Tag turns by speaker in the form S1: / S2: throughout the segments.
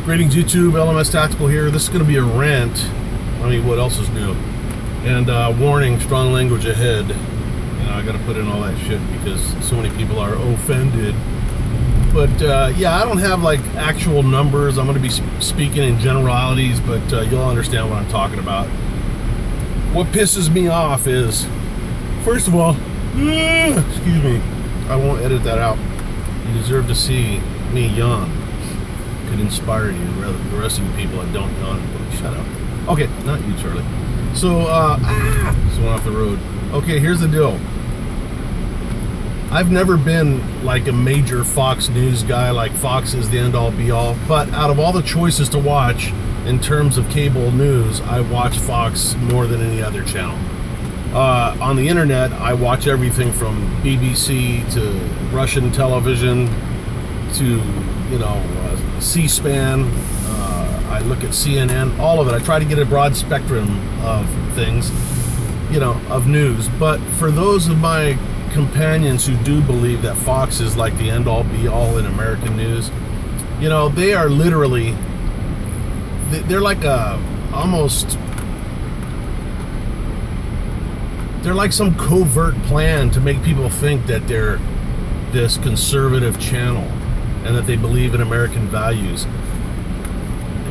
S1: Greetings YouTube, LMS Tactical here. This is going to be a rant. I mean, what else is new? And warning, strong language ahead. You know, I got to put in all that shit because so many people are offended. But yeah, I don't have like actual numbers. I'm going to be speaking in generalities, but you'll understand what I'm talking about. What pisses me off is, first of all, excuse me, I won't edit that out. You deserve to see me yawn. Could inspire you, rather the rest of you people that don't yawn. Shut up. Okay, not you, Charlie. So, just went off the road. Okay, here's the deal. I've never been like a major Fox News guy, like Fox is the end-all be-all, but out of all the choices to watch in terms of cable news, I watch Fox more than any other channel. On the internet, I watch everything from BBC to Russian television to, you know, C-SPAN. I look at CNN, all of it. I try to get a broad spectrum of things, you know, of news. But for those of my companions who do believe that Fox is like the end-all be-all in American news, you know, they are literally, they're like they're like some covert plan to make people think that they're this conservative channel and that they believe in American values.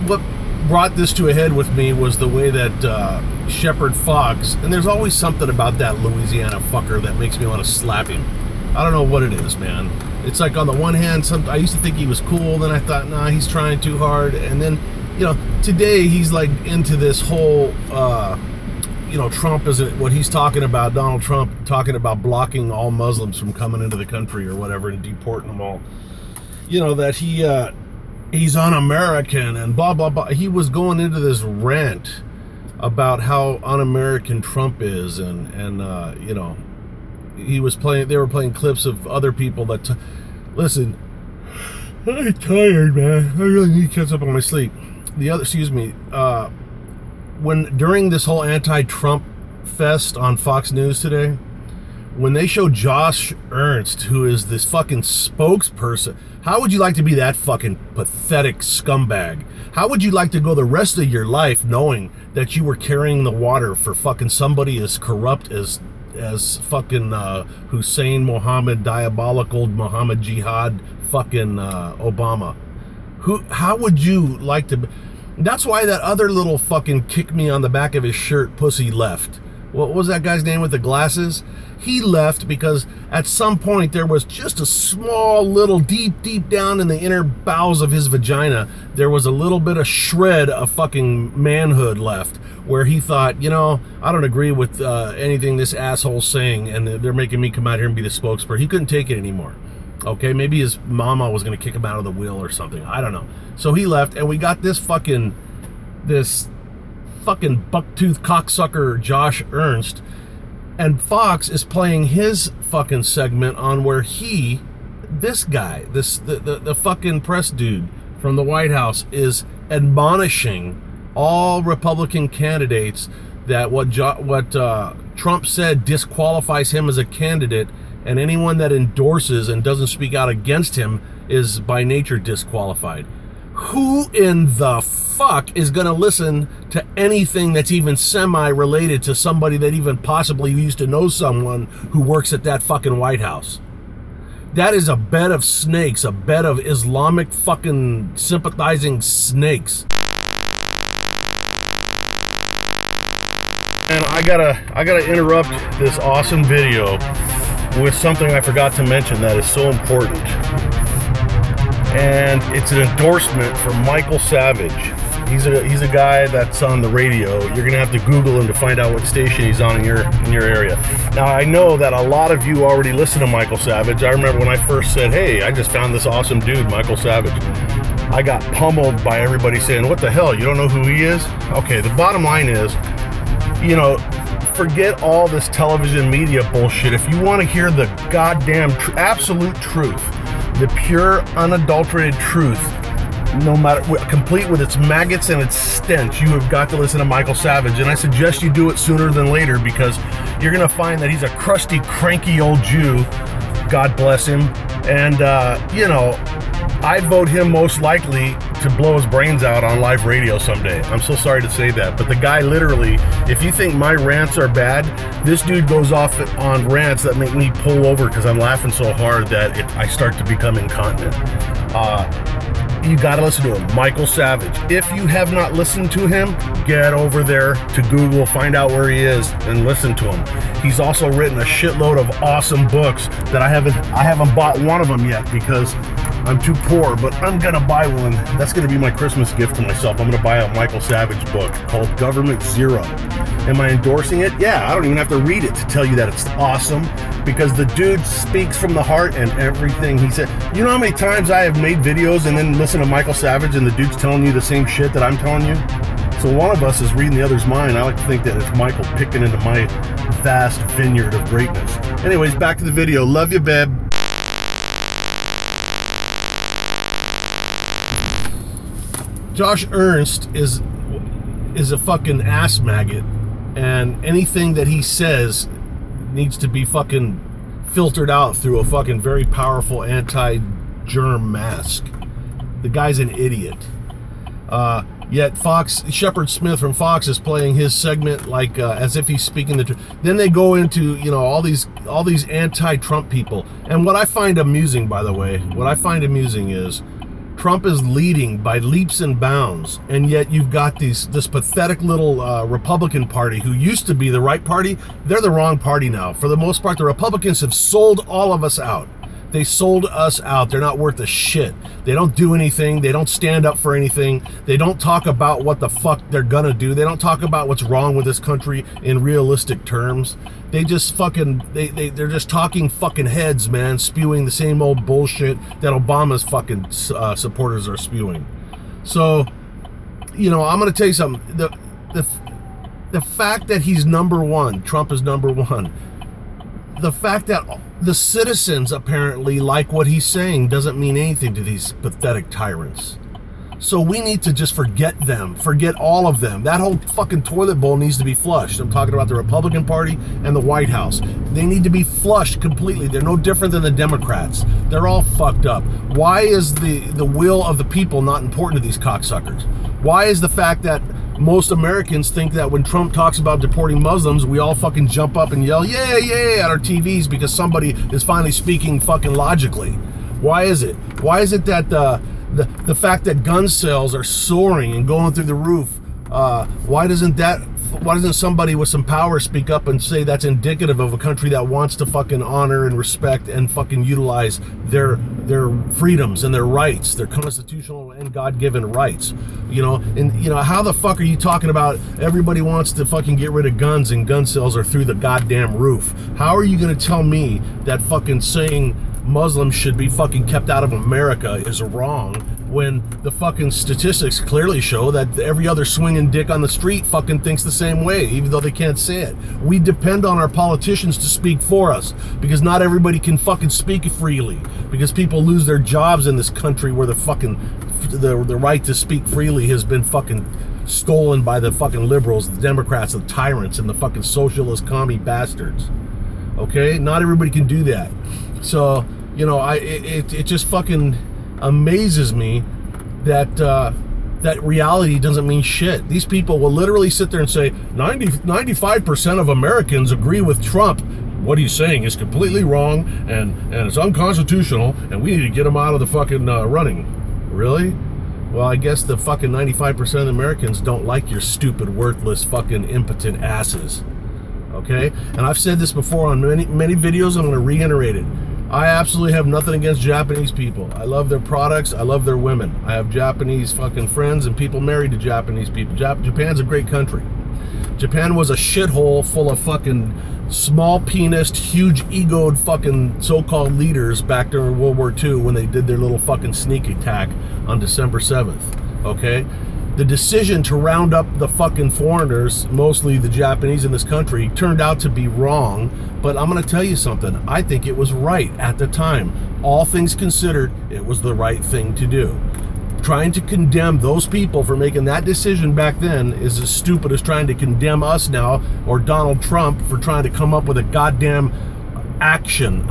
S1: What brought this to a head with me was the way that Shepard Fox, and there's always something about that Louisiana fucker that makes me want to slap him. I don't know what it is, man. It's like on the one hand, I used to think he was cool, then I thought, nah, he's trying too hard, and then, you know, today he's like into this whole, you know, Trump is what he's talking about, Donald Trump talking about blocking all Muslims from coming into the country or whatever and deporting them all. You know, that he's un-American and blah, blah, blah. He was going into this rant about how un-American Trump is and you know, they were playing clips of other people that, listen, I'm tired, man. I really need to catch up on my sleep. During this whole anti-Trump fest on Fox News today, when they show Josh Ernst, who is this fucking spokesperson, how would you like to be that fucking pathetic scumbag? How would you like to go the rest of your life knowing that you were carrying the water for fucking somebody as corrupt as fucking Hussein Mohammed, diabolical Mohammed Jihad, fucking Obama? How would you like to? That's why that other little fucking kick me on the back of his shirt pussy left. What was that guy's name with the glasses? He left because at some point there was just a small little deep down in the inner bowels of his vagina, there was a little bit of shred of fucking manhood left where he thought, you know, I don't agree with anything this asshole's saying and they're making me come out here and be the spokesperson. He couldn't take it anymore. Okay, maybe his mama was going to kick him out of the wheel or something. I don't know. So he left and we got this fucking bucktooth cocksucker Josh Ernst, and Fox is playing his fucking segment on where this guy, the fucking press dude from the White House is admonishing all Republican candidates that what Trump said disqualifies him as a candidate, and anyone that endorses and doesn't speak out against him is by nature disqualified. Who in the fuck is gonna listen to anything that's even semi-related to somebody that even possibly used to know someone who works at that fucking White House? That is a bed of snakes, a bed of Islamic fucking sympathizing snakes. And I gotta interrupt this awesome video with something I forgot to mention that is so important. And it's an endorsement from Michael Savage. He's a guy that's on the radio. You're gonna have to Google him to find out what station he's on in your area. Now I know that a lot of you already listen to Michael Savage. I remember when I first said, hey, I just found this awesome dude, Michael Savage. I got pummeled by everybody saying, what the hell, you don't know who he is? Okay, the bottom line is, you know, forget all this television media bullshit. If you want to hear the goddamn absolute truth, the pure, unadulterated truth, no matter, complete with its maggots and its stench, you have got to listen to Michael Savage. And I suggest you do it sooner than later, because you're going to find that he's a crusty, cranky old Jew, God bless him. And, you know, I'd vote him most likely to blow his brains out on live radio someday. I'm so sorry to say that, but the guy literally, if you think my rants are bad, this dude goes off on rants that make me pull over because I'm laughing so hard that I start to become incontinent. You gotta listen to him. Michael Savage. If you have not listened to him, get over there to Google, find out where he is, and listen to him. He's also written a shitload of awesome books that I haven't bought one of them yet because I'm too poor, but I'm gonna buy one. That's gonna be my Christmas gift to myself. I'm gonna buy a Michael Savage book called Government Zero. Am I endorsing it? Yeah, I don't even have to read it to tell you that it's awesome, because the dude speaks from the heart and everything he said. You know how many times I have made videos and then listen to Michael Savage and the dude's telling you the same shit that I'm telling you? So one of us is reading the other's mind. I like to think that it's Michael picking into my vast vineyard of greatness. Anyways, back to the video. Love you, babe. Josh Ernst is a fucking ass maggot, and anything that he says needs to be fucking filtered out through a fucking very powerful anti-germ mask. The guy's an idiot. Yet Fox, Shepard Smith from Fox is playing his segment like as if he's speaking the truth. Then they go into, you know, all these anti-Trump people. And what I find amusing, by the way, is Trump is leading by leaps and bounds, and yet you've got this pathetic little Republican Party who used to be the right party. They're the wrong party now. For the most part, the Republicans have sold all of us out. They sold us out. They're not worth a shit. They don't do anything. They don't stand up for anything. They don't talk about what the fuck they're gonna do. They don't talk about what's wrong with this country in realistic terms. They just fucking, they're just talking fucking heads, man, spewing the same old bullshit that Obama's fucking supporters are spewing. So, you know, I'm gonna tell you something. The fact that he's number one, Trump is number one, the fact that the citizens apparently like what he's saying doesn't mean anything to these pathetic tyrants. So we need to just forget them, forget all of them. That whole fucking toilet bowl needs to be flushed. I'm talking about the Republican Party and the White House. They need to be flushed completely. They're no different than the Democrats. They're all fucked up. Why is the will of the people not important to these cocksuckers? Why is the fact that most Americans think that when Trump talks about deporting Muslims, we all fucking jump up and yell, yeah, yeah, at our TVs because somebody is finally speaking fucking logically? Why is it? Why is it that the fact that gun sales are soaring and going through the roof, why doesn't somebody with some power speak up and say that's indicative of a country that wants to fucking honor and respect and fucking utilize their freedoms and their rights, their constitutional and God-given rights? You know, and you know, how the fuck are you talking about everybody wants to fucking get rid of guns and gun sales are through the goddamn roof? How are you gonna tell me that fucking saying Muslims should be fucking kept out of America is wrong when the fucking statistics clearly show that every other swinging dick on the street fucking thinks the same way, even though they can't say it? We depend on our politicians to speak for us because not everybody can fucking speak freely, because people lose their jobs in this country where the fucking the right to speak freely has been fucking stolen by the fucking liberals, the Democrats, the tyrants, and the fucking socialist commie bastards. Okay, not everybody can do that. So, you know, it just fucking amazes me that that reality doesn't mean shit. These people will literally sit there and say 95% of Americans agree with Trump. What he's saying is completely wrong and it's unconstitutional and we need to get him out of the fucking running. Really? Well, I guess the fucking 95% of Americans don't like your stupid, worthless, fucking impotent asses. Okay? And I've said this before on many videos. I'm going to reiterate it. I absolutely have nothing against Japanese people. I love their products. I love their women. I have Japanese fucking friends and people married to Japanese people. Japan's a great country. Japan was a shithole full of fucking small penised, huge egoed fucking so-called leaders back during World War II when they did their little fucking sneak attack on December 7th. Okay? The decision to round up the fucking foreigners, mostly the Japanese in this country, turned out to be wrong. But I'm going to tell you something. I think it was right at the time. All things considered, it was the right thing to do. Trying to condemn those people for making that decision back then is as stupid as trying to condemn us now or Donald Trump for trying to come up with a goddamn action,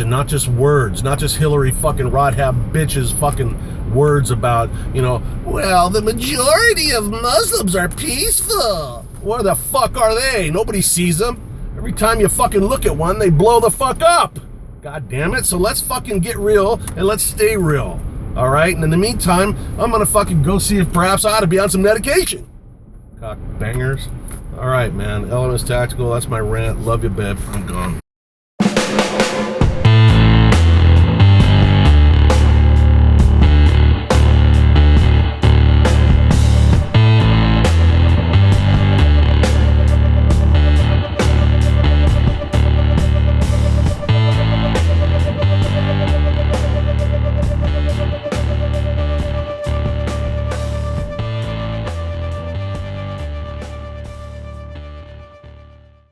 S1: not just words, not just Hillary fucking Rodhab bitches fucking words about, well, the majority of Muslims are peaceful. Where the fuck are they? Nobody sees them. Every time you fucking look at one, they blow the fuck up. God damn it. So let's fucking get real and let's stay real. All right? And in the meantime, I'm gonna fucking go see if perhaps I ought to be on some medication. Cock bangers. All right, man. Elements Tactical, that's my rant. Love you, babe. I'm gone.